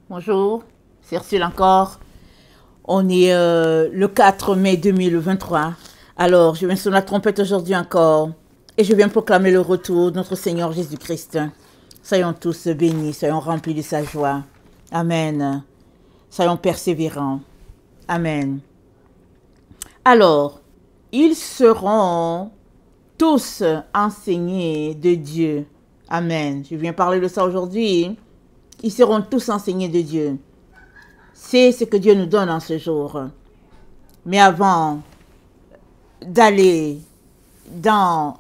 Bonjour, c'est Ursule encore. On est le 4 mai 2023. Alors, je viens sur la trompette aujourd'hui encore et je viens proclamer le retour de notre Seigneur Jésus-Christ. Soyons tous bénis, soyons remplis de sa joie. Amen. Soyons persévérants. Amen. Alors, ils seront tous enseignés de Dieu. Amen. Je viens parler de ça aujourd'hui. Ils seront tous enseignés de Dieu. C'est ce que Dieu nous donne en ce jour. Mais avant d'aller dans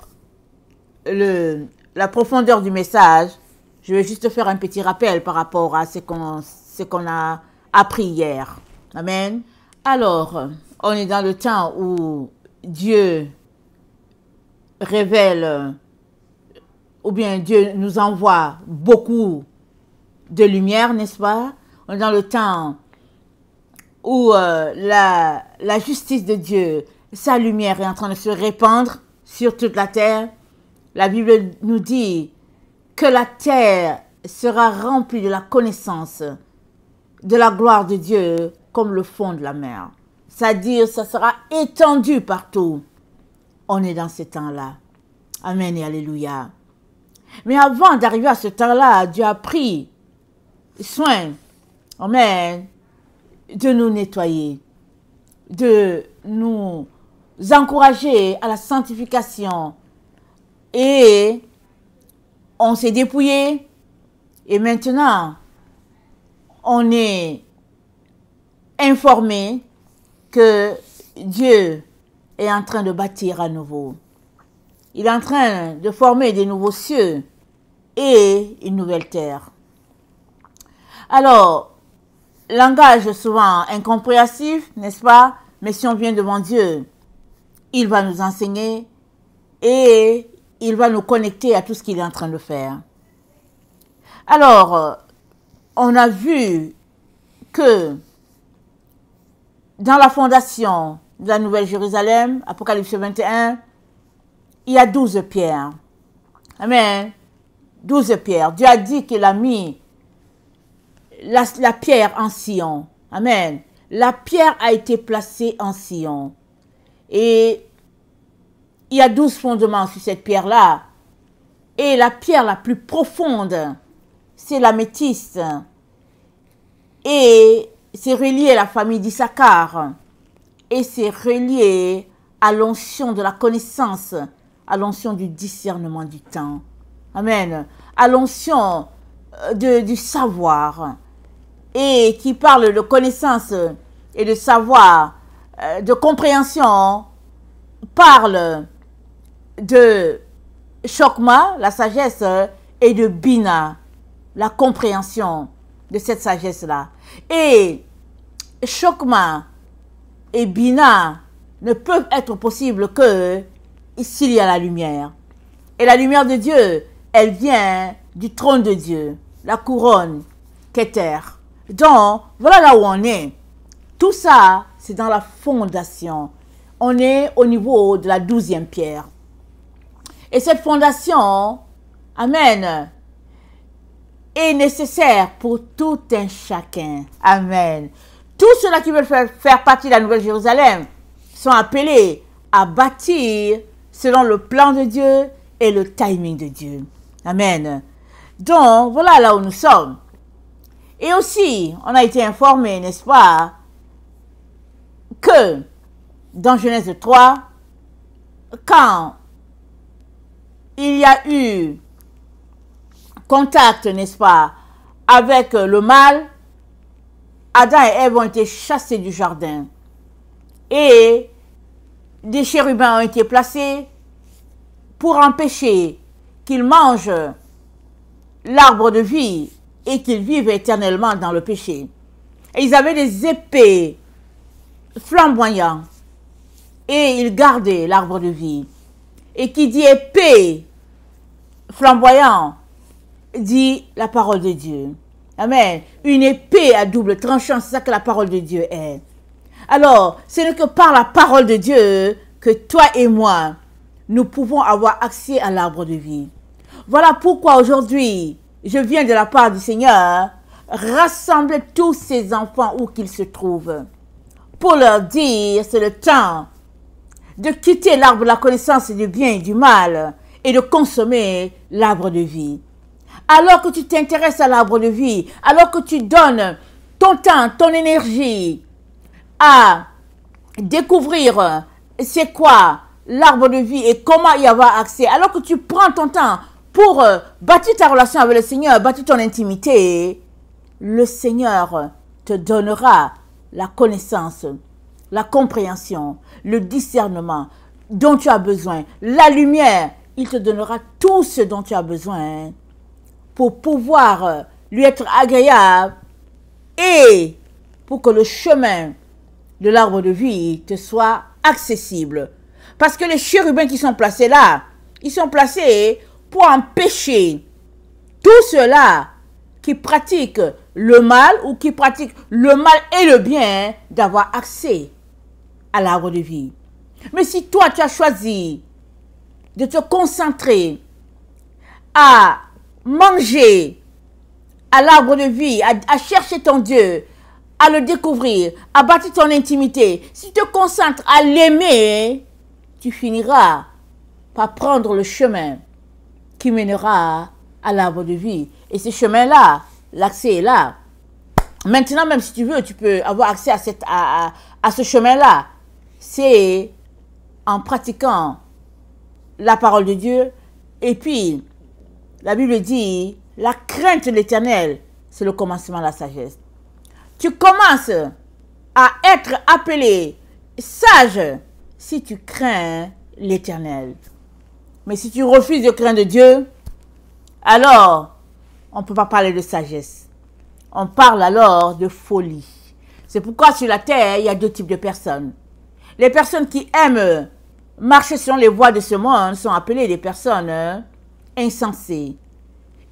la profondeur du message, je vais juste faire un petit rappel par rapport à ce qu'on a appris hier. Amen. Alors, on est dans le temps où Dieu révèle, ou bien Dieu nous envoie beaucoup de lumière, n'est-ce pas? On est dans le temps où la justice de Dieu, sa lumière est en train de se répandre sur toute la terre. La Bible nous dit que la terre sera remplie de la connaissance de la gloire de Dieu comme le fond de la mer. C'est-à-dire, ça sera étendu partout. On est dans ce temps-là. Amen et alléluia. Mais avant d'arriver à ce temps-là, Dieu a pris soin, amen, de nous nettoyer, de nous encourager à la sanctification. Et on s'est dépouillé et maintenant on est informé que Dieu est en train de bâtir à nouveau. Il est en train de former des nouveaux cieux et une nouvelle terre. Alors, langage souvent incompréhensif, n'est-ce pas? Mais si on vient devant Dieu, il va nous enseigner et il va nous connecter à tout ce qu'il est en train de faire. Alors, on a vu que dans la fondation de la Nouvelle Jérusalem, Apocalypse 21, il y a 12 pierres. Amen. 12 pierres. Dieu a dit qu'il a mis la pierre en Sion. Amen. La pierre a été placée en Sion. Et il y a 12 fondements sur cette pierre-là. Et la pierre la plus profonde, c'est l'améthyste. Et c'est relié à la famille d'Issachar. Et c'est relié à l'onction de la connaissance, à l'onction du discernement du temps. Amen. À l'onction du savoir. Et qui parle de connaissance et de savoir, de compréhension, parle de Chokma, la sagesse, et de Bina, la compréhension de cette sagesse-là. Et Chokma et Bina ne peuvent être possibles que s'il y a la lumière. Et la lumière de Dieu, elle vient du trône de Dieu, la couronne, Keter. Donc, voilà là où on est. Tout ça, c'est dans la fondation. On est au niveau de la 12e pierre. Et cette fondation, amen, est nécessaire pour tout un chacun. Amen. Tous ceux-là qui veulent faire partie de la Nouvelle Jérusalem sont appelés à bâtir selon le plan de Dieu et le timing de Dieu. Amen. Donc, voilà là où nous sommes. Et aussi, on a été informé, n'est-ce pas, que dans Genèse 3, quand il y a eu contact, n'est-ce pas, avec le mal, Adam et Ève ont été chassés du jardin. Et des chérubins ont été placés pour empêcher qu'ils mangent l'arbre de vie et qu'ils vivent éternellement dans le péché. Et ils avaient des épées flamboyantes et ils gardaient l'arbre de vie. Et qui dit épée flamboyant dit la parole de Dieu. Amen. Une épée à double tranchant, c'est ça que la parole de Dieu est. Alors, ce n'est que par la parole de Dieu que toi et moi, nous pouvons avoir accès à l'arbre de vie. Voilà pourquoi aujourd'hui, je viens de la part du Seigneur rassembler tous ses enfants où qu'ils se trouvent pour leur dire c'est le temps de quitter l'arbre de la connaissance du bien et du mal et de consommer l'arbre de vie. Alors que tu t'intéresses à l'arbre de vie, alors que tu donnes ton temps, ton énergie à découvrir c'est quoi l'arbre de vie et comment y avoir accès, alors que tu prends ton temps pour bâtir ta relation avec le Seigneur, bâtir ton intimité, le Seigneur te donnera la connaissance, la compréhension, le discernement dont tu as besoin, la lumière. Il te donnera tout ce dont tu as besoin pour pouvoir lui être agréable et pour que le chemin de l'arbre de vie te soit accessible. Parce que les chérubins qui sont placés là, ils sont placés pour empêcher tous ceux-là qui pratiquent le mal ou qui pratiquent le mal et le bien d'avoir accès à l'arbre de vie. Mais si toi tu as choisi de te concentrer à manger à l'arbre de vie, à chercher ton Dieu, à le découvrir, à bâtir ton intimité, si tu te concentres à l'aimer, tu finiras par prendre le chemin qui mènera à l'arbre de vie. Et ce chemin-là, l'accès est là. Maintenant, même si tu veux, tu peux avoir accès à ce chemin-là. C'est en pratiquant la parole de Dieu. Et puis, la Bible dit, la crainte de l'Éternel, c'est le commencement de la sagesse. Tu commences à être appelé sage si tu crains l'Éternel. Mais si tu refuses de craindre Dieu, alors on ne peut pas parler de sagesse. On parle alors de folie. C'est pourquoi sur la terre, il y a deux types de personnes. Les personnes qui aiment marcher sur les voies de ce monde sont appelées des personnes insensées.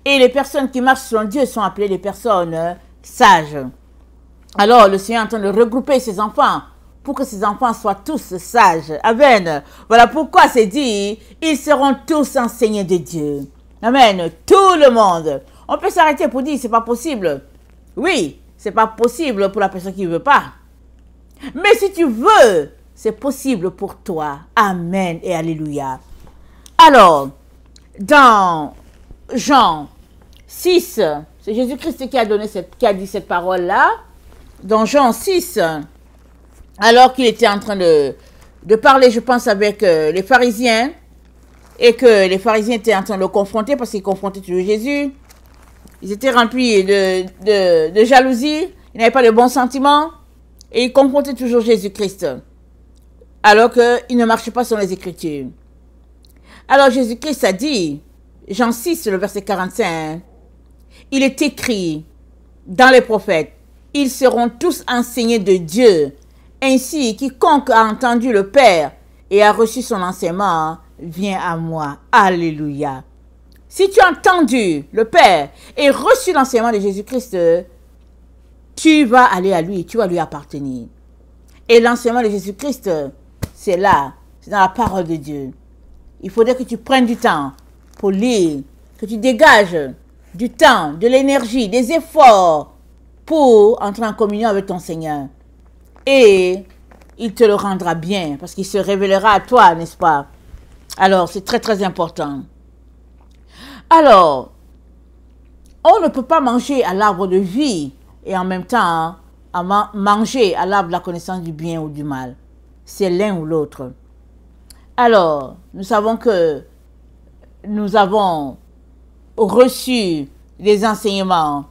Et les personnes qui marchent selon Dieu sont appelées des personnes sages. Alors le Seigneur est en train de regrouper ses enfants pour que ses enfants soient tous sages. Amen. Voilà pourquoi c'est dit, ils seront tous enseignés de Dieu. Amen. Tout le monde. On peut s'arrêter pour dire, c'est pas possible. Oui, c'est pas possible pour la personne qui ne veut pas. Mais si tu veux, c'est possible pour toi. Amen et alléluia. Alors, dans Jean 6, c'est Jésus-Christ qui a dit cette parole-là. Dans Jean 6, alors qu'il était en train de parler, je pense, avec les pharisiens, et que les pharisiens étaient en train de le confronter, parce qu'ils confrontaient toujours Jésus. Ils étaient remplis de jalousie, ils n'avaient pas de bons sentiments, et ils confrontaient toujours Jésus-Christ, alors qu'ils ne marchaient pas sur les Écritures. Alors Jésus-Christ a dit, Jean 6, le verset 45, il est écrit dans les prophètes, ils seront tous enseignés de Dieu. Ainsi, quiconque a entendu le Père et a reçu son enseignement, vient à moi. Alléluia. Si tu as entendu le Père et reçu l'enseignement de Jésus-Christ, tu vas aller à lui, tu vas lui appartenir. Et l'enseignement de Jésus-Christ, c'est là, c'est dans la parole de Dieu. Il faudrait que tu prennes du temps pour lire, que tu dégages du temps, de l'énergie, des efforts pour entrer en communion avec ton Seigneur. Et il te le rendra bien, parce qu'il se révélera à toi, n'est-ce pas? Alors, c'est très très important. Alors, on ne peut pas manger à l'arbre de vie et en même temps manger à l'arbre de la connaissance du bien ou du mal. C'est l'un ou l'autre. Alors, nous savons que nous avons reçu des enseignements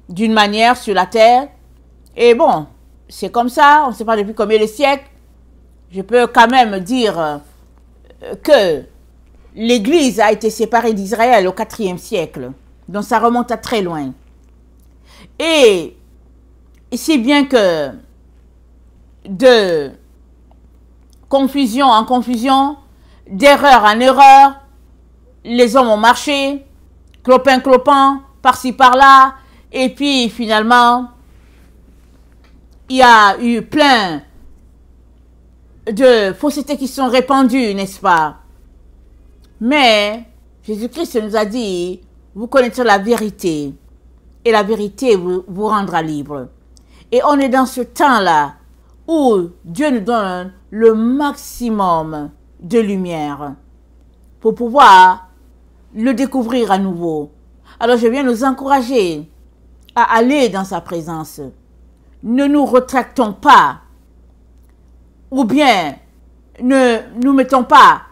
d'une manière sur la terre. Et bon, c'est comme ça, on ne sait pas depuis combien de siècles. Je peux quand même dire que l'Église a été séparée d'Israël au IVe siècle. Donc ça remonte à très loin. Et si bien que de confusion en confusion, d'erreur en erreur, les hommes ont marché, clopin, par-ci, par-là, et puis finalement, il y a eu plein de faussetés qui sont répandues, n'est-ce pas? Mais Jésus-Christ nous a dit, vous connaîtrez la vérité, et la vérité vous rendra libre. Et on est dans ce temps-là où Dieu nous donne le maximum de lumière pour pouvoir le découvrir à nouveau. Alors je viens nous encourager à aller dans sa présence. Ne nous retractons pas, ou bien ne nous mettons pas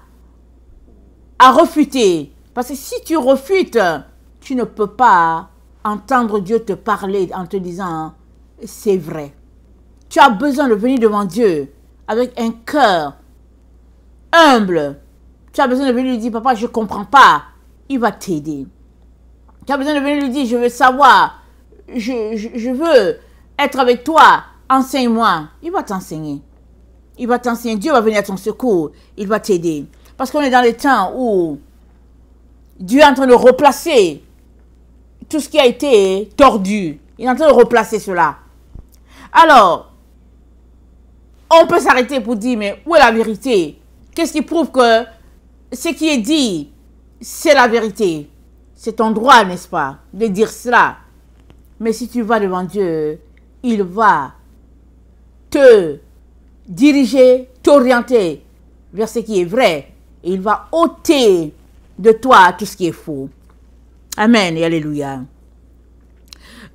à refuter. Parce que si tu refutes, tu ne peux pas entendre Dieu te parler en te disant c'est vrai. Tu as besoin de venir devant Dieu avec un cœur humble. Tu as besoin de venir lui dire papa, je ne comprends pas. Il va t'aider. Tu as besoin de venir lui dire je veux savoir, je veux être avec toi, enseigne-moi. Il va t'enseigner. Il va t'enseigner. Dieu va venir à ton secours. Il va t'aider. Parce qu'on est dans les temps où Dieu est en train de replacer tout ce qui a été tordu. Il est en train de replacer cela. Alors, on peut s'arrêter pour dire, mais où est la vérité? Qu'est-ce qui prouve que ce qui est dit, c'est la vérité? C'est ton droit, n'est-ce pas, de dire cela. Mais si tu vas devant Dieu, il va te diriger, t'orienter vers ce qui est vrai. Et il va ôter de toi tout ce qui est faux. Amen et alléluia.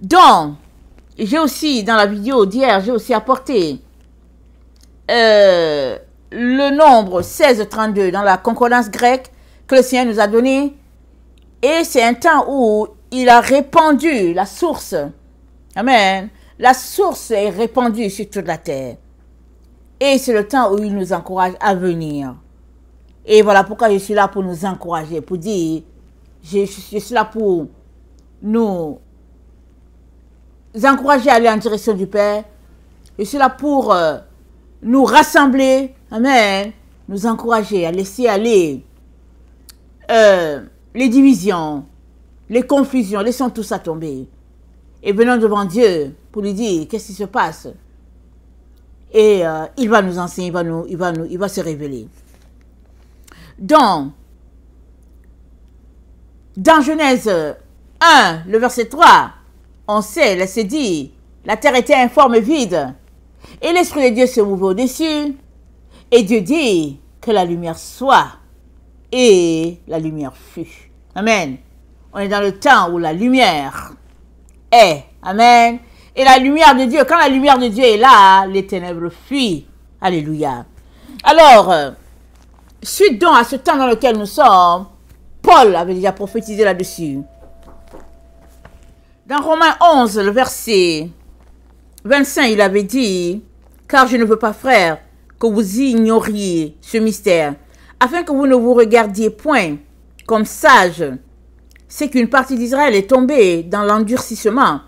Donc, j'ai aussi, dans la vidéo d'hier, j'ai aussi apporté le nombre 1632 dans la concordance grecque que le Seigneur nous a donné. Et c'est un temps où il a répandu la source. Amen. La source est répandue sur toute la terre. Et c'est le temps où il nous encourage à venir. Et voilà pourquoi je suis là pour nous encourager, pour dire, je suis là pour nous encourager à aller en direction du Père. Je suis là pour nous rassembler, amen, nous encourager à laisser aller les divisions, les confusions, laissons tout ça tomber. Et venons devant Dieu pour lui dire qu'est-ce qui se passe. Et il va nous enseigner, il va se révéler. Donc, dans Genèse 1, le verset 3, on sait, là c'est dit, la terre était informe et vide, et l'Esprit de Dieu se mouvait au-dessus, et Dieu dit que la lumière soit, et la lumière fut. Amen. On est dans le temps où la lumière est. Amen. Et la lumière de Dieu, quand la lumière de Dieu est là, les ténèbres fuient. Alléluia. Alors, suite donc à ce temps dans lequel nous sommes, Paul avait déjà prophétisé là-dessus. Dans Romains 11, le verset 25, il avait dit, « Car je ne veux pas, frères, que vous ignoriez ce mystère, afin que vous ne vous regardiez point comme sages. C'est qu'une partie d'Israël est tombée dans l'endurcissement,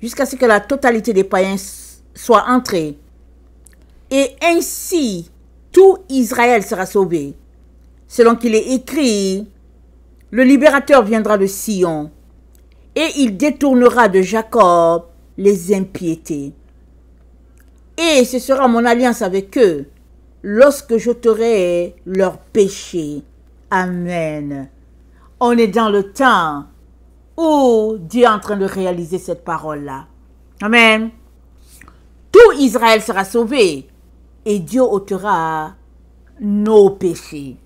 jusqu'à ce que la totalité des païens soit entrée. Et ainsi, tout Israël sera sauvé. Selon qu'il est écrit, le libérateur viendra de Sion, et il détournera de Jacob les impiétés. Et ce sera mon alliance avec eux, lorsque j'ôterai leurs péchés. » Amen. On est dans le temps où Dieu est en train de réaliser cette parole-là. Amen. Tout Israël sera sauvé et Dieu ôtera nos péchés.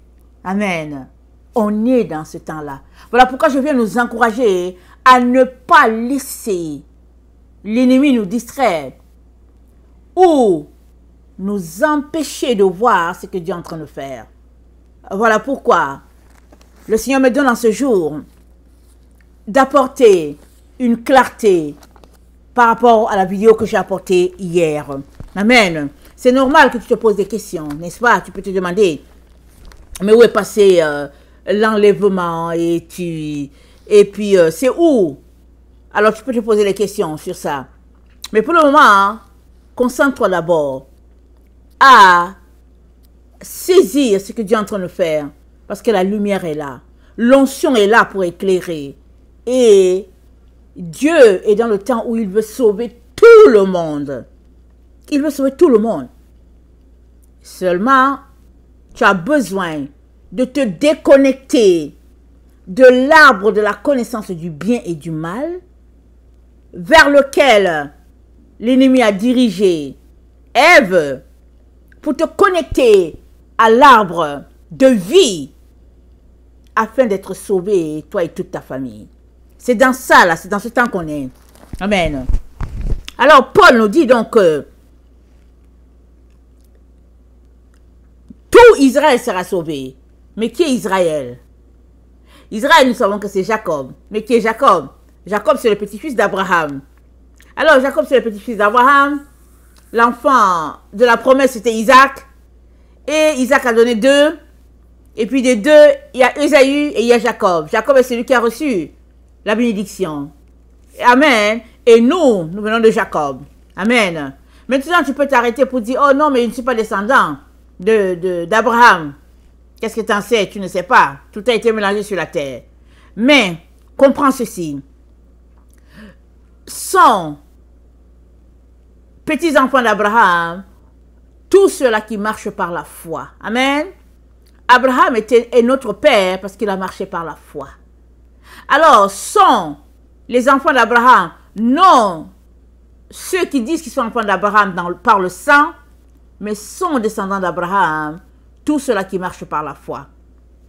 Amen. On est dans ce temps-là. Voilà pourquoi je viens nous encourager à ne pas laisser l'ennemi nous distraire ou nous empêcher de voir ce que Dieu est en train de faire. Voilà pourquoi le Seigneur me donne en ce jour d'apporter une clarté par rapport à la vidéo que j'ai apportée hier. Amen. C'est normal que tu te poses des questions, n'est-ce pas? Tu peux te demander, mais où est passé l'enlèvement et puis c'est où? Alors tu peux te poser des questions sur ça. Mais pour le moment, concentre-toi d'abord à saisir ce que Dieu est en train de faire, parce que la lumière est là. L'onction est là pour éclairer. Et Dieu est dans le temps où il veut sauver tout le monde. Il veut sauver tout le monde. Seulement, tu as besoin de te déconnecter de l'arbre de la connaissance du bien et du mal vers lequel l'ennemi a dirigé Ève pour te connecter à l'arbre de vie afin d'être sauvé, toi et toute ta famille. C'est dans ça, là, c'est dans ce temps qu'on est. Amen. Alors, Paul nous dit donc que tout Israël sera sauvé. Mais qui est Israël? Israël, nous savons que c'est Jacob. Mais qui est Jacob? Jacob, c'est le petit-fils d'Abraham. Alors, Jacob, c'est le petit-fils d'Abraham. L'enfant de la promesse, c'était Isaac. Et Isaac a donné 2. Et puis des 2, il y a Ésaü et il y a Jacob. Jacob est celui qui a reçu la bénédiction. Amen. Et nous venons de Jacob. Amen. Maintenant, tu peux t'arrêter pour dire, oh non, mais je ne suis pas descendant d'Abraham. Qu'est-ce que tu en sais? Tu ne sais pas. Tout a été mélangé sur la terre. Mais, comprends ceci. Sont petits-enfants d'Abraham, tous ceux-là qui marchent par la foi. Amen. Abraham est notre père parce qu'il a marché par la foi. Alors, sont les enfants d'Abraham, non ceux qui disent qu'ils sont enfants d'Abraham par le sang, mais sont descendants d'Abraham, tous ceux-là qui marchent par la foi.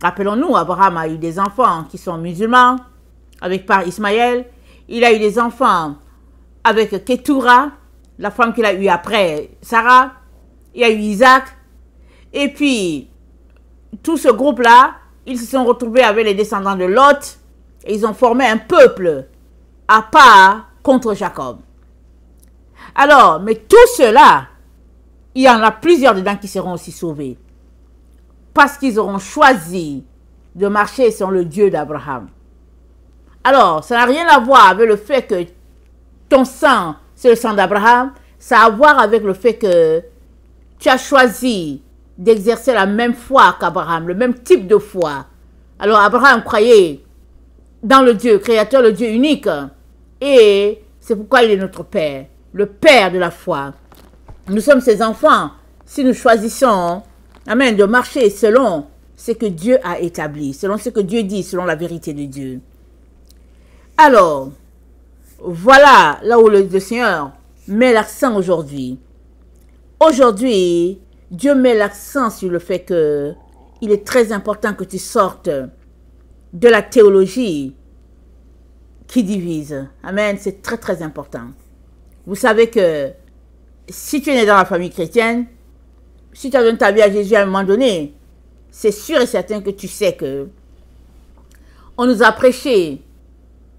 Rappelons-nous, Abraham a eu des enfants qui sont musulmans, par Ismaël. Il a eu des enfants avec Ketura, la femme qu'il a eue après Sarah. Il y a eu Isaac. Et puis, tout ce groupe-là, ils se sont retrouvés avec les descendants de Lot. Et ils ont formé un peuple à part contre Jacob. Alors, mais tout cela, il y en a plusieurs dedans qui seront aussi sauvés. Parce qu'ils auront choisi de marcher sur le Dieu d'Abraham. Alors, ça n'a rien à voir avec le fait que ton sang, c'est le sang d'Abraham. Ça a à voir avec le fait que tu as choisi d'exercer la même foi qu'Abraham, le même type de foi. Alors, Abraham croyait dans le Dieu créateur, le Dieu unique. Et c'est pourquoi il est notre Père, le Père de la foi. Nous sommes ses enfants. Si nous choisissons, amen, de marcher selon ce que Dieu a établi, selon ce que Dieu dit, selon la vérité de Dieu. Alors, voilà là où le Seigneur met l'accent aujourd'hui. Aujourd'hui, Dieu met l'accent sur le fait que il est très important que tu sortes de la théologie qui divise. Amen, c'est très très important. Vous savez que si tu es né dans la famille chrétienne, si tu as donné ta vie à Jésus à un moment donné, c'est sûr et certain que tu sais que on nous a prêché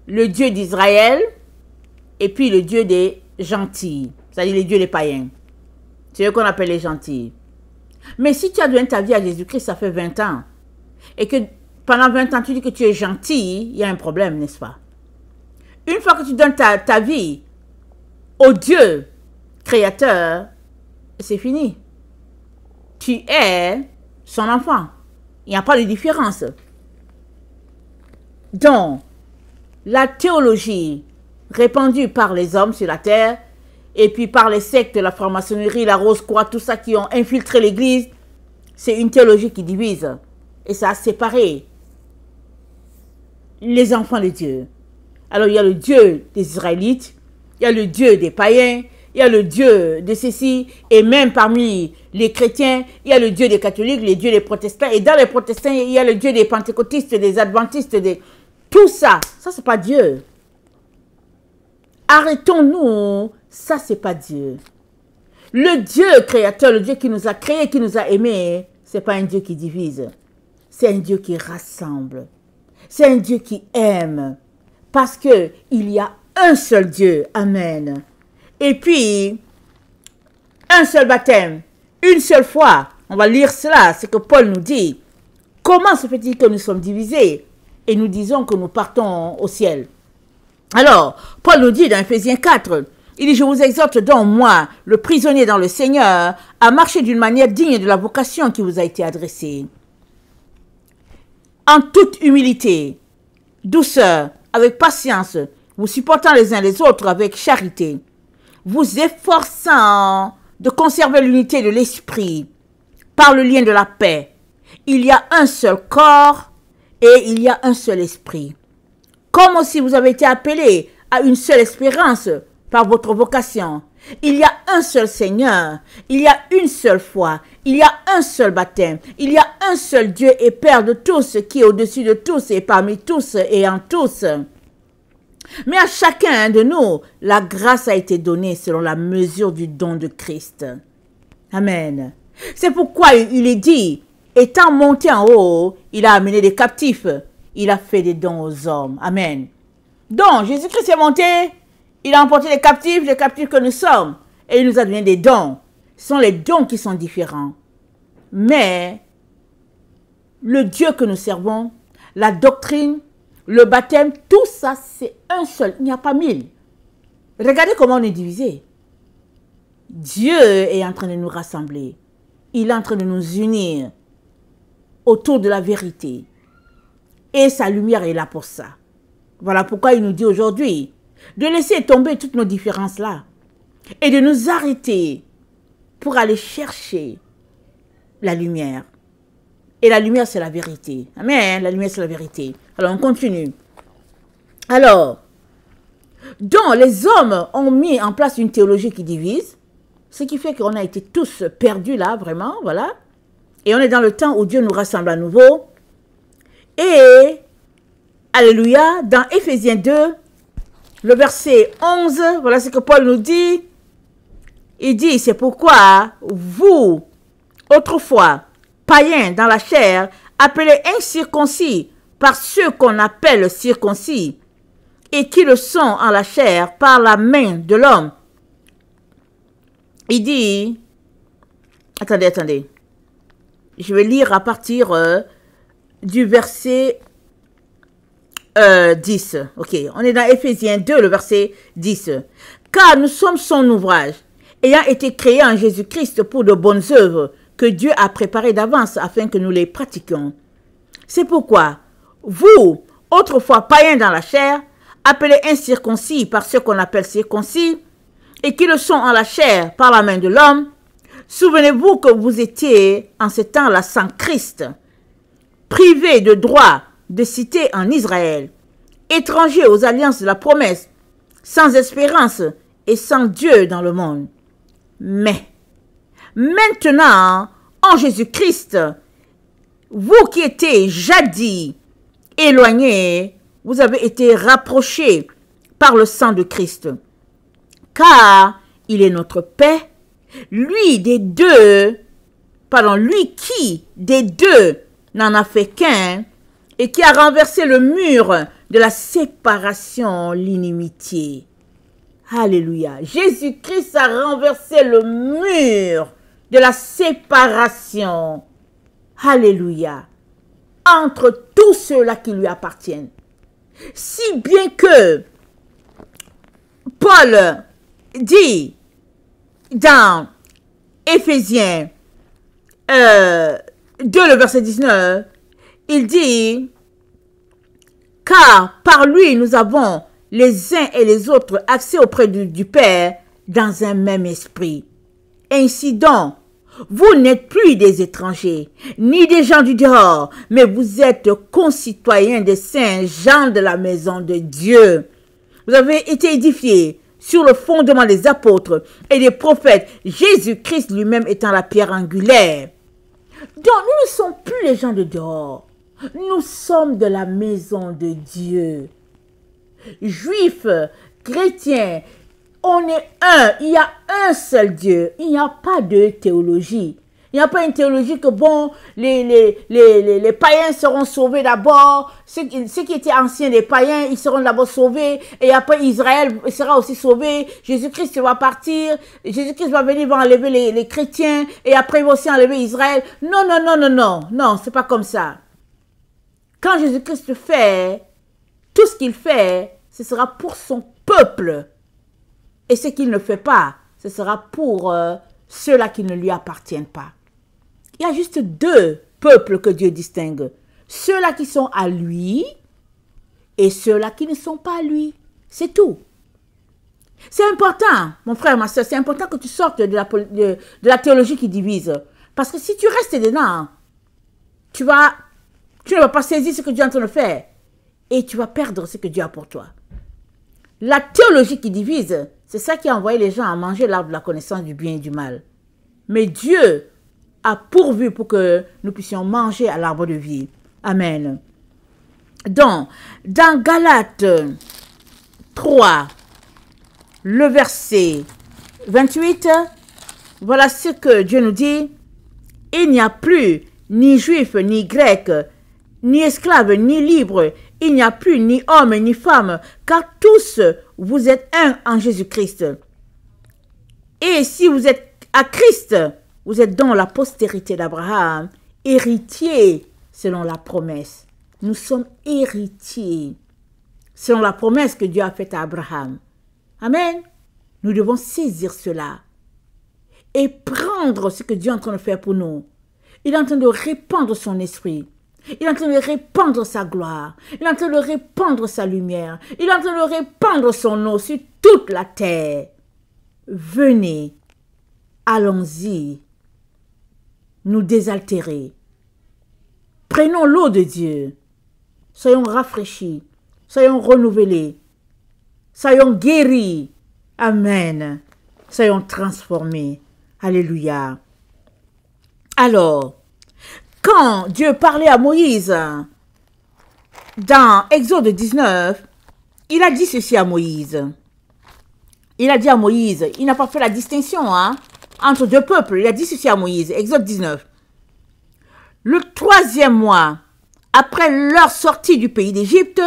le Dieu d'Israël et puis le Dieu des gentils, c'est-à-dire les dieux des païens. C'est eux qu'on appelle les gentils. Mais si tu as donné ta vie à Jésus-Christ, ça fait 20 ans, et que pendant 20 ans tu dis que tu es gentil, il y a un problème, n'est-ce pas? Une fois que tu donnes ta vie au Dieu créateur, c'est fini. Tu es son enfant. Il n'y a pas de différence. Donc, la théologie répandue par les hommes sur la terre, et puis par les sectes, la franc-maçonnerie, la Rose-Croix, tout ça qui ont infiltré l'Église, c'est une théologie qui divise. Et ça a séparé les enfants de Dieu. Alors, il y a le Dieu des Israélites, il y a le Dieu des païens, il y a le Dieu de ceci, et même parmi les chrétiens, il y a le Dieu des catholiques, les dieux des protestants, et dans les protestants, il y a le Dieu des pentecôtistes, des adventistes, tout ça, c'est pas Dieu. Arrêtons-nous, ça c'est pas Dieu. Le Dieu créateur, le Dieu qui nous a créés, qui nous a aimés, c'est pas un Dieu qui divise. C'est un Dieu qui rassemble. C'est un Dieu qui aime. Parce que il y a un seul Dieu. Amen. Et puis, un seul baptême, une seule foi. On va lire cela, c'est que Paul nous dit. Comment se fait-il que nous sommes divisés et nous disons que nous partons au ciel? Alors, Paul nous dit dans Ephésiens 4, il dit, je vous exhorte donc, moi, le prisonnier dans le Seigneur, à marcher d'une manière digne de la vocation qui vous a été adressée. En toute humilité, douceur, avec patience, vous supportant les uns les autres avec charité, vous efforçant de conserver l'unité de l'esprit par le lien de la paix. Il y a un seul corps et il y a un seul esprit. Comme aussi vous avez été appelés a une seule espérance par votre vocation. Il y a un seul Seigneur, il y a une seule foi, il y a un seul baptême, il y a un seul Dieu et Père de tous, qui est au-dessus de tous et parmi tous et en tous. Mais à chacun de nous, la grâce a été donnée selon la mesure du don de Christ. Amen. C'est pourquoi il est dit, étant monté en haut, il a amené des captifs, il a fait des dons aux hommes. Amen. Donc, Jésus-Christ est monté, il a emporté les captifs que nous sommes, et il nous a donné des dons. Ce sont les dons qui sont différents. Mais, le Dieu que nous servons, la doctrine, le baptême, tout ça, c'est un seul. Il n'y a pas mille. Regardez comment on est divisé. Dieu est en train de nous rassembler. Il est en train de nous unir autour de la vérité. Et sa lumière est là pour ça. Voilà pourquoi il nous dit aujourd'hui de laisser tomber toutes nos différences-là et de nous arrêter pour aller chercher la lumière. Et la lumière, c'est la vérité. Amen. La lumière, c'est la vérité. Alors, on continue. Alors, donc, les hommes ont mis en place une théologie qui divise, ce qui fait qu'on a été tous perdus là, vraiment, voilà. Et on est dans le temps où Dieu nous rassemble à nouveau. Et, alléluia, dans Éphésiens 2, le verset 11, voilà ce que Paul nous dit. Il dit, c'est pourquoi vous, autrefois, païens dans la chair, appelés incirconcis par ceux qu'on appelle circoncis, et qui le sont en la chair par la main de l'homme. Il dit, attendez, je vais lire à partir du verset 10. Ok, on est dans Éphésiens 2, le verset 10. Car nous sommes son ouvrage, ayant été créés en Jésus-Christ pour de bonnes œuvres que Dieu a préparées d'avance afin que nous les pratiquions. C'est pourquoi, vous, autrefois païens dans la chair, appelés incirconcis par ceux qu'on appelle circoncis, et qui le sont en la chair par la main de l'homme, souvenez-vous que vous étiez en ce temps-là sans Christ, privés de droit de cité en Israël, étrangers aux alliances de la promesse, sans espérance et sans Dieu dans le monde. Mais, maintenant, en Jésus-Christ, vous qui étiez jadis éloignés, vous avez été rapprochés par le sang de Christ. Car il est notre paix, lui qui des deux n'en a fait qu'un, et qui a renversé le mur de la séparation, l'inimitié. Alléluia. Jésus-Christ a renversé le mur de la séparation. Alléluia. Entre tous ceux-là qui lui appartiennent. Si bien que Paul dit dans Éphésiens 2, le verset 19, il dit, car par lui nous avons les uns et les autres accès auprès du Père dans un même esprit. Ainsi donc, vous n'êtes plus des étrangers, ni des gens du dehors, mais vous êtes concitoyens des saints gens de la maison de Dieu. Vous avez été édifiés sur le fondement des apôtres et des prophètes, Jésus-Christ lui-même étant la pierre angulaire. Donc, nous ne sommes plus les gens de dehors. Nous sommes de la maison de Dieu. Juifs, chrétiens, on est un. Il y a un seul Dieu. Il n'y a pas de théologie. Il n'y a pas une théologie que, bon, les païens seront sauvés d'abord. Ceux qui étaient anciens des païens, ils seront d'abord sauvés. Et après, Israël sera aussi sauvé. Jésus-Christ va partir. Jésus-Christ va venir, va enlever les chrétiens. Et après, il va aussi enlever Israël. Non, non, non, non, non. Non, c'est pas comme ça. Quand Jésus-Christ fait, tout ce qu'il fait, ce sera pour son peuple. Et ce qu'il ne fait pas, ce sera pour ceux-là qui ne lui appartiennent pas. Il y a juste deux peuples que Dieu distingue. Ceux-là qui sont à lui et ceux-là qui ne sont pas à lui. C'est tout. C'est important, mon frère, ma soeur, c'est important que tu sortes de la théologie qui divise. Parce que si tu restes dedans, tu ne vas pas saisir ce que Dieu est en train de faire. Et tu vas perdre ce que Dieu a pour toi. La théologie qui divise, c'est ça qui a envoyé les gens à manger l'arbre de la connaissance du bien et du mal. Mais Dieu a pourvu pour que nous puissions manger à l'arbre de vie. Amen. Donc, dans Galates 3, le verset 28, voilà ce que Dieu nous dit. Il n'y a plus ni juif, ni grec, ni esclave, ni libre. Il n'y a plus ni homme, ni femme, car tous vous êtes un en Jésus-Christ. Et si vous êtes à Christ, vous êtes dans la postérité d'Abraham, héritier selon la promesse. Nous sommes héritiers selon la promesse que Dieu a faite à Abraham. Amen. Nous devons saisir cela et prendre ce que Dieu est en train de faire pour nous. Il est en train de répandre son esprit. Il est en train de répandre sa gloire. Il est en train de répandre sa lumière. Il est en train de répandre son eau sur toute la terre. Venez, allons-y, nous désaltérer. Prenons l'eau de Dieu. Soyons rafraîchis. Soyons renouvelés. Soyons guéris. Amen. Soyons transformés. Alléluia. Alors, quand Dieu parlait à Moïse, dans Exode 19, il a dit ceci à Moïse. Il a dit à Moïse, il n'a pas fait la distinction entre deux peuples. Il a dit ceci à Moïse, Exode 19. Le 3e mois, après leur sortie du pays d'Égypte,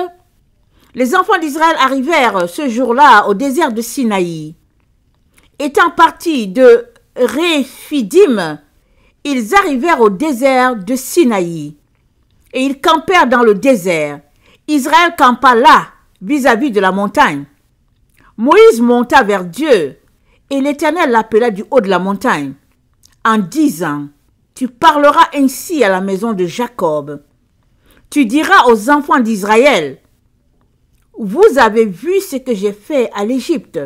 les enfants d'Israël arrivèrent ce jour-là au désert de Sinaï. Étant partis de Réphidim, ils arrivèrent au désert de Sinaï. Et ils campèrent dans le désert. Israël campa là, vis-à-vis de la montagne. Moïse monta vers Dieu, et l'Éternel l'appela du haut de la montagne, en disant, « Tu parleras ainsi à la maison de Jacob. Tu diras aux enfants d'Israël, « Vous avez vu ce que j'ai fait à l'Égypte,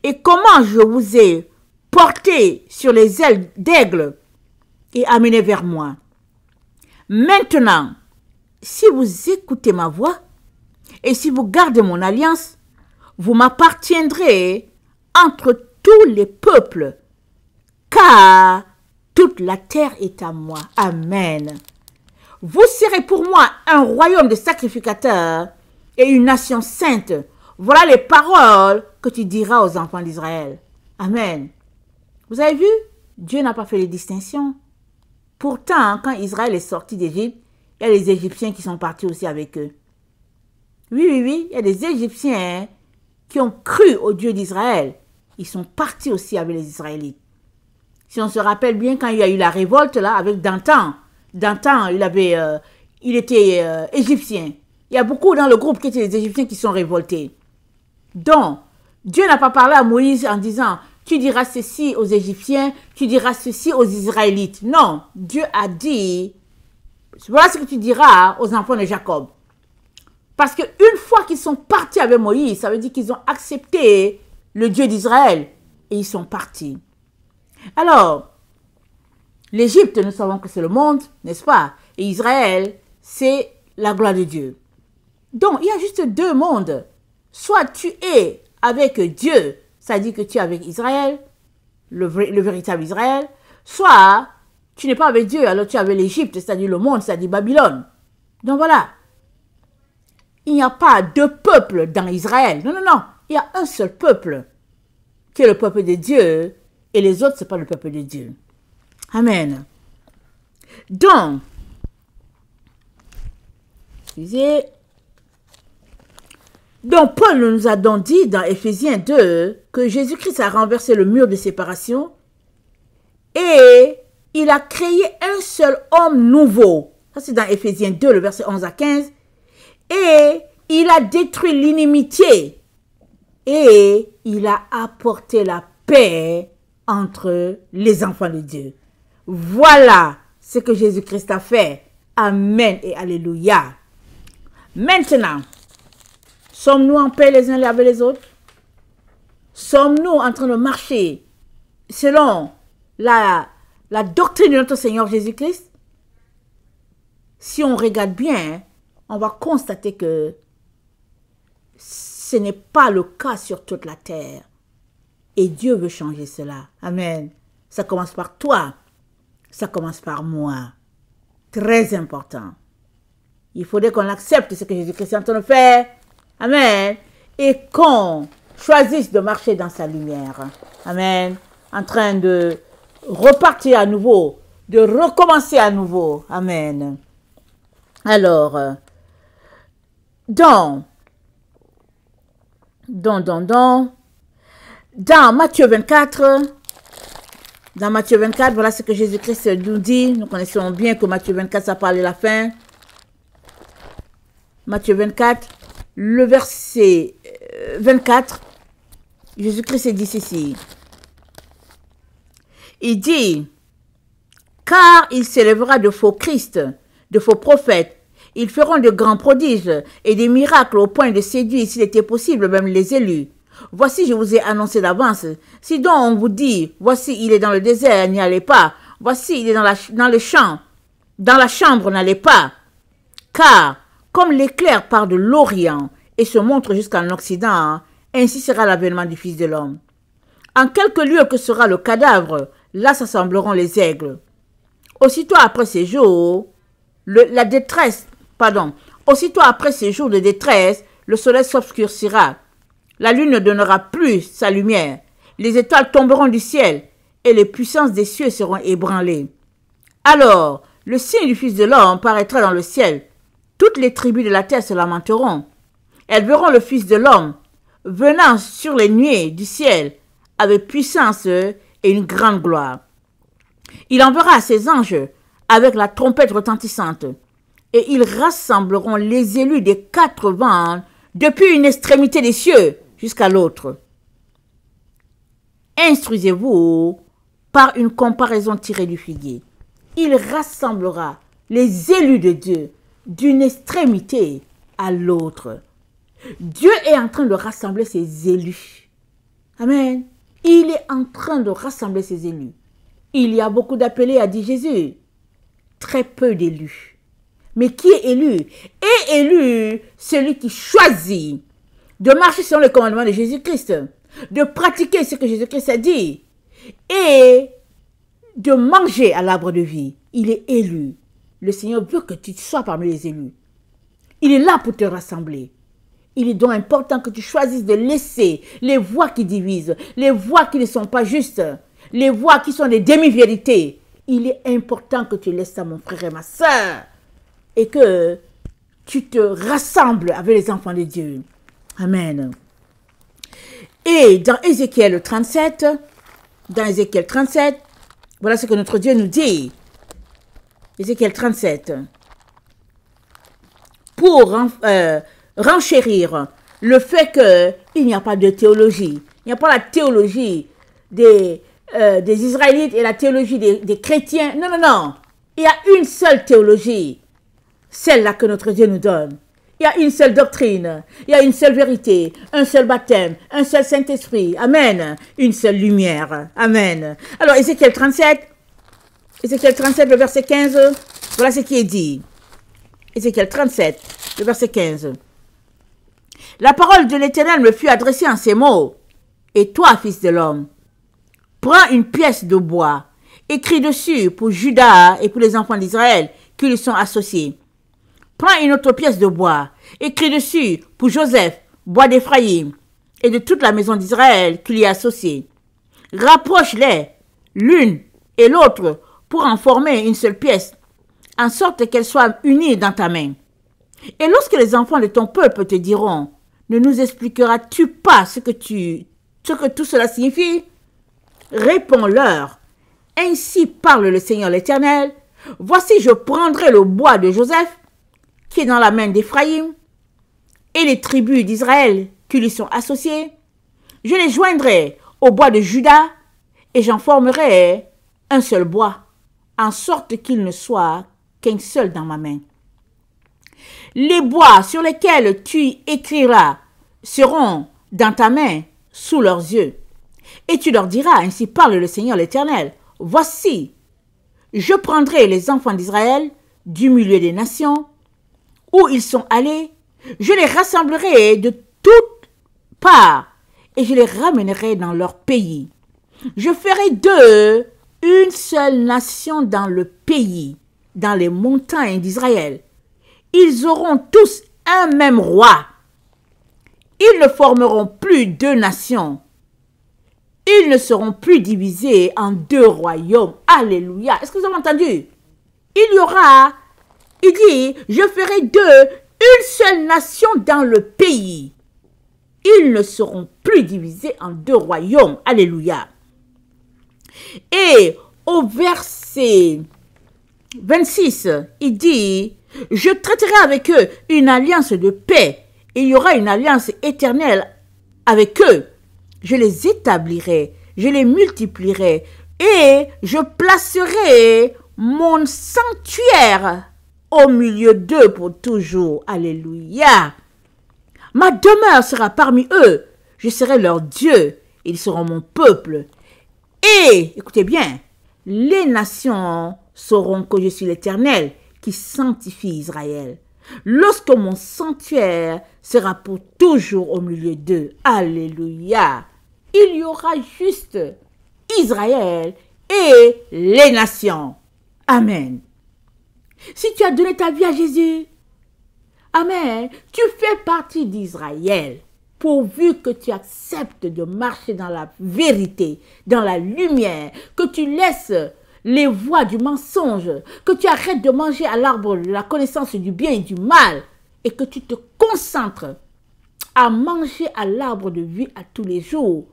et comment je vous ai porté sur les ailes d'aigle et amené vers moi. Maintenant, si vous écoutez ma voix, et si vous gardez mon alliance, vous m'appartiendrez entre tous les peuples, car toute la terre est à moi. Amen. Vous serez pour moi un royaume de sacrificateurs et une nation sainte. Voilà les paroles que tu diras aux enfants d'Israël. Amen. Vous avez vu? Dieu n'a pas fait les distinctions. Pourtant, quand Israël est sorti d'Égypte, il y a les Égyptiens qui sont partis aussi avec eux. Oui, il y a des Égyptiens qui ont cru au Dieu d'Israël. Ils sont partis aussi avec les Israélites. Si on se rappelle bien, quand il y a eu la révolte là avec Dantan, il était égyptien. Il y a beaucoup dans le groupe qui étaient des Égyptiens qui sont révoltés. Donc, Dieu n'a pas parlé à Moïse en disant, tu diras ceci aux Égyptiens, tu diras ceci aux Israélites. Non, Dieu a dit, voilà ce que tu diras aux enfants de Jacob. Parce qu'une fois qu'ils sont partis avec Moïse, ça veut dire qu'ils ont accepté le Dieu d'Israël et ils sont partis. Alors, l'Égypte, nous savons que c'est le monde, n'est-ce pas? Et Israël, c'est la gloire de Dieu. Donc, il y a juste deux mondes. Soit tu es avec Dieu, ça dit que tu es avec Israël, le véritable Israël. Soit tu n'es pas avec Dieu, alors tu es avec l'Égypte, c'est-à-dire le monde, c'est-à-dire Babylone. Donc voilà. Il n'y a pas deux peuples dans Israël. Non. Il y a un seul peuple, qui est le peuple de Dieu, et les autres, ce n'est pas le peuple de Dieu. Amen. Donc, Paul nous a donc dit dans Éphésiens 2 que Jésus-Christ a renversé le mur de séparation et il a créé un seul homme nouveau. Ça, c'est dans Éphésiens 2, le verset 11 à 15. Et il a détruit l'inimitié et il a apporté la paix entre les enfants de Dieu. Voilà ce que Jésus-Christ a fait. Amen et alléluia. Maintenant, sommes-nous en paix les uns avec les autres? Sommes-nous en train de marcher selon la doctrine de notre Seigneur Jésus-Christ? Si on regarde bien, on va constater que ce n'est pas le cas sur toute la terre. Et Dieu veut changer cela. Amen. Ça commence par toi. Ça commence par moi. Très important. Il faudrait qu'on accepte ce que Jésus-Christ est en train de faire. Amen. Et qu'on choisisse de marcher dans sa lumière. Amen. En train de repartir à nouveau, de recommencer à nouveau. Amen. Alors, dans Matthieu 24, voilà ce que Jésus-Christ nous dit. Nous connaissons bien que Matthieu 24, ça parle de la fin. Matthieu 24, le verset 24, Jésus-Christ dit ceci. Il dit, car il s'élèvera de faux Christ, de faux prophètes. Ils feront de grands prodiges et des miracles au point de séduire, s'il était possible, même les élus. Voici, je vous ai annoncé d'avance. Si donc on vous dit, voici, il est dans le désert, n'y allez pas. Voici, il est dans le champ, dans la chambre, n'allez pas. Car, comme l'éclair part de l'Orient et se montre jusqu'en Occident, ainsi sera l'avènement du Fils de l'homme. En quelque lieu que sera le cadavre, là s'assembleront les aigles. Aussitôt après ces jours, aussitôt après ces jours de détresse, le soleil s'obscurcira. La lune ne donnera plus sa lumière. Les étoiles tomberont du ciel et les puissances des cieux seront ébranlées. Alors, le signe du Fils de l'homme paraîtra dans le ciel. Toutes les tribus de la terre se lamenteront. Elles verront le Fils de l'homme venant sur les nuées du ciel avec puissance et une grande gloire. Il enverra ses anges avec la trompette retentissante et ils rassembleront les élus des 4 vents depuis une extrémité des cieux jusqu'à l'autre. Instruisez-vous par une comparaison tirée du figuier. Il rassemblera les élus de Dieu d'une extrémité à l'autre. Dieu est en train de rassembler ses élus. Amen. Il est en train de rassembler ses élus. Il y a beaucoup d'appelés, a dit Jésus. Très peu d'élus. Mais qui est élu? Est élu celui qui choisit de marcher selon le commandement de Jésus-Christ, de pratiquer ce que Jésus-Christ a dit et de manger à l'arbre de vie. Il est élu. Le Seigneur veut que tu sois parmi les élus. Il est là pour te rassembler. Il est donc important que tu choisisses de laisser les voix qui divisent, les voix qui ne sont pas justes, les voix qui sont des demi-vérités. Il est important que tu laisses ça, mon frère et ma soeur, et que tu te rassembles avec les enfants de Dieu. Amen. Et dans Ézéchiel 37, voilà ce que notre Dieu nous dit. Ézéchiel 37. Pour renchérir le fait qu'il n'y a pas de théologie. Il n'y a pas la théologie des Israélites et la théologie des chrétiens. Non, non, non. Il y a une seule théologie. Celle-là que notre Dieu nous donne. Il y a une seule doctrine. Il y a une seule vérité. Un seul baptême. Un seul Saint-Esprit. Amen. Une seule lumière. Amen. Alors, Ézéchiel 37, le verset 15. Voilà ce qui est dit. Ézéchiel 37, le verset 15. La parole de l'Éternel me fut adressée en ces mots. Et toi, fils de l'homme, prends une pièce de bois, écris dessus pour Juda et pour les enfants d'Israël qui lui sont associés. Prends une autre pièce de bois, écris dessus pour Joseph, bois d'Éphraïm, et de toute la maison d'Israël qui lui est associée. Rapproche-les l'une et l'autre pour en former une seule pièce, en sorte qu'elles soient unies dans ta main. Et lorsque les enfants de ton peuple te diront, ne nous expliqueras-tu pas ce que tout cela signifie? Réponds-leur, ainsi parle le Seigneur l'Éternel, voici je prendrai le bois de Joseph, qui est dans la main d'Éphraïm, et les tribus d'Israël qui lui sont associées, je les joindrai au bois de Juda, et j'en formerai un seul bois, en sorte qu'il ne soit qu'un seul dans ma main. Les bois sur lesquels tu écriras seront dans ta main sous leurs yeux. Et tu leur diras, ainsi parle le Seigneur l'Éternel, voici, je prendrai les enfants d'Israël du milieu des nations, où ils sont allés, je les rassemblerai de toutes part et je les ramènerai dans leur pays. Je ferai d'eux une seule nation dans le pays, dans les montagnes d'Israël. Ils auront tous un même roi. Ils ne formeront plus deux nations. Ils ne seront plus divisés en deux royaumes. Alléluia. Est-ce que vous avez entendu? Il dit, je ferai d'eux une seule nation dans le pays. Ils ne seront plus divisés en deux royaumes. Alléluia. Et au verset 26, il dit, je traiterai avec eux une alliance de paix. Il y aura une alliance éternelle avec eux. Je les établirai, je les multiplierai et je placerai mon sanctuaire au milieu d'eux pour toujours. Alléluia. Ma demeure sera parmi eux. Je serai leur Dieu. Ils seront mon peuple. Et, écoutez bien, les nations sauront que je suis l'Éternel qui sanctifie Israël. Lorsque mon sanctuaire sera pour toujours au milieu d'eux. Alléluia. Il y aura juste Israël et les nations. Amen. Si tu as donné ta vie à Jésus, amen, tu fais partie d'Israël. Pourvu que tu acceptes de marcher dans la vérité, dans la lumière, que tu laisses les voies du mensonge, que tu arrêtes de manger à l'arbre de la connaissance du bien et du mal, et que tu te concentres à manger à l'arbre de vie à tous les jours,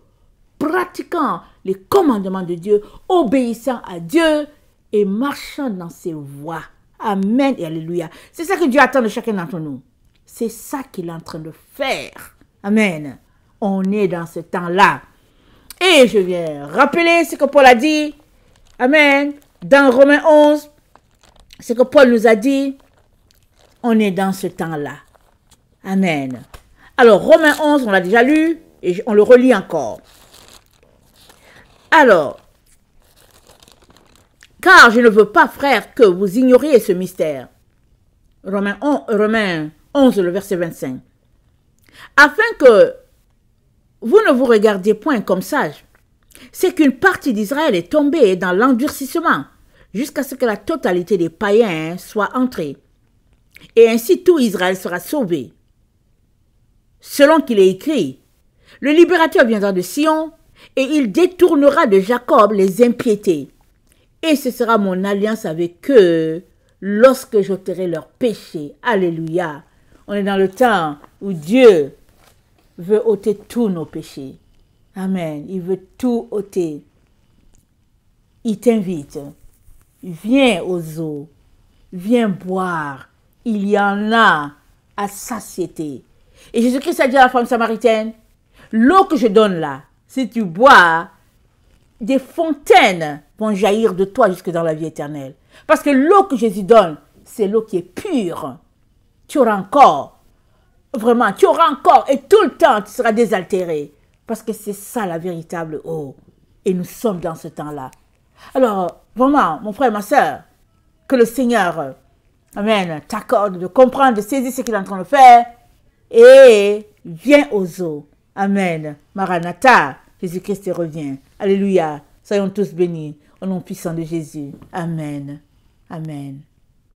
pratiquant les commandements de Dieu, obéissant à Dieu et marchant dans ses voies. Amen et alléluia. C'est ça que Dieu attend de chacun d'entre nous. C'est ça qu'il est en train de faire. Amen. On est dans ce temps-là. Et je viens rappeler ce que Paul a dit. Amen. Dans Romains 11, ce que Paul nous a dit, on est dans ce temps-là. Amen. Alors, Romains 11, on l'a déjà lu et on le relit encore. Alors, car je ne veux pas, frères, que vous ignoriez ce mystère. Romains 11, le verset 25. Afin que vous ne vous regardiez point comme sages, c'est qu'une partie d'Israël est tombée dans l'endurcissement, jusqu'à ce que la totalité des païens soit entrée. Et ainsi tout Israël sera sauvé. Selon qu'il est écrit, le libérateur viendra de Sion, et il détournera de Jacob les impiétés. Et ce sera mon alliance avec eux lorsque j'ôterai leurs péchés. Alléluia. On est dans le temps où Dieu veut ôter tous nos péchés. Amen. Il veut tout ôter. Il t'invite. Viens aux eaux. Viens boire. Il y en a à satiété. Et Jésus-Christ a dit à la femme samaritaine, l'eau que je donne là, si tu bois, des fontaines vont jaillir de toi jusque dans la vie éternelle. Parce que l'eau que Jésus donne, c'est l'eau qui est pure. Tu auras encore, vraiment, tu auras encore, et tout le temps, tu seras désaltéré. Parce que c'est ça la véritable eau. Et nous sommes dans ce temps-là. Alors, vraiment, mon frère, ma soeur, que le Seigneur, amen, t'accorde de comprendre, de saisir ce qu'il est en train de faire. Et viens aux eaux. Amen. Maranatha, Jésus-Christ revient. Alléluia. Soyons tous bénis au nom puissant de Jésus. Amen. Amen.